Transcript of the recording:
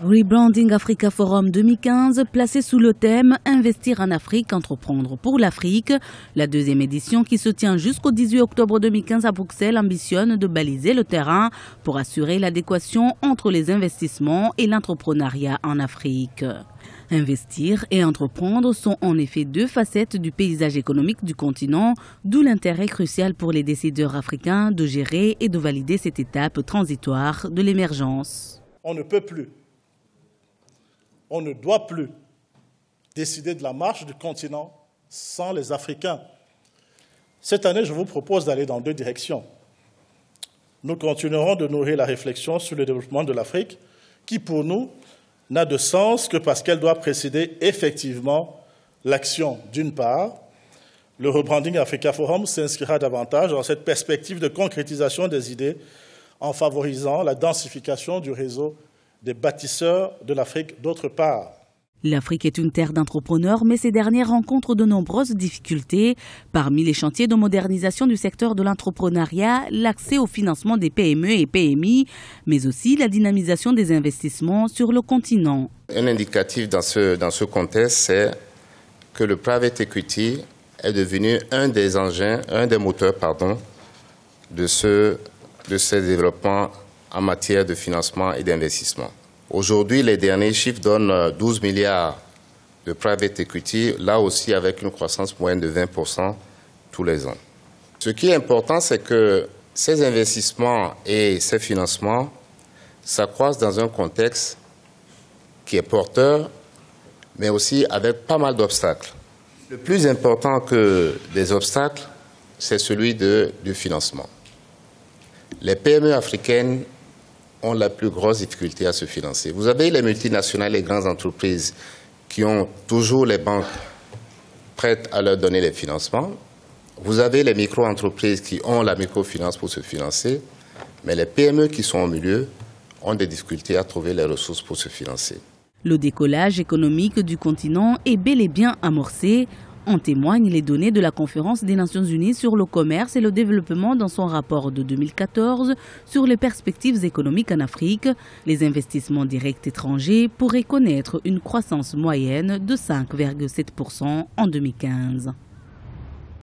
Rebranding Africa Forum 2015, placé sous le thème « Investir en Afrique, entreprendre pour l'Afrique ». La deuxième édition, qui se tient jusqu'au 18 octobre 2015 à Bruxelles, ambitionne de baliser le terrain pour assurer l'adéquation entre les investissements et l'entrepreneuriat en Afrique. Investir et entreprendre sont en effet deux facettes du paysage économique du continent, d'où l'intérêt crucial pour les décideurs africains de gérer et de valider cette étape transitoire de l'émergence. On ne peut plus, on ne doit plus décider de la marche du continent sans les Africains. Cette année, je vous propose d'aller dans deux directions. Nous continuerons de nourrir la réflexion sur le développement de l'Afrique, qui pour nous n'a de sens que parce qu'elle doit précéder effectivement l'action d'une part. Le Rebranding Africa Forum s'inscrira davantage dans cette perspective de concrétisation des idées en favorisant la densification du réseau des bâtisseurs de l'Afrique d'autre part. L'Afrique est une terre d'entrepreneurs, mais ces dernières rencontrent de nombreuses difficultés. Parmi les chantiers de modernisation du secteur de l'entrepreneuriat, l'accès au financement des PME et PMI, mais aussi la dynamisation des investissements sur le continent. Un indicatif dans ce contexte, c'est que le private equity est devenu un des engins, un des moteurs, de ces développements en matière de financement et d'investissement. Aujourd'hui, les derniers chiffres donnent 12 milliards de private equity, là aussi avec une croissance moyenne de 20% tous les ans. Ce qui est important, c'est que ces investissements et ces financements s'accroissent dans un contexte qui est porteur, mais aussi avec pas mal d'obstacles. Le plus important que des obstacles, c'est celui du financement. Les PME africaines ont la plus grosse difficulté à se financer. Vous avez les multinationales, les grandes entreprises qui ont toujours les banques prêtes à leur donner les financements. Vous avez les micro-entreprises qui ont la microfinance pour se financer, mais les PME qui sont au milieu ont des difficultés à trouver les ressources pour se financer. Le décollage économique du continent est bel et bien amorcé. En témoignent les données de la Conférence des Nations Unies sur le commerce et le développement dans son rapport de 2014 sur les perspectives économiques en Afrique. Les investissements directs étrangers pourraient connaître une croissance moyenne de 5,7% en 2015.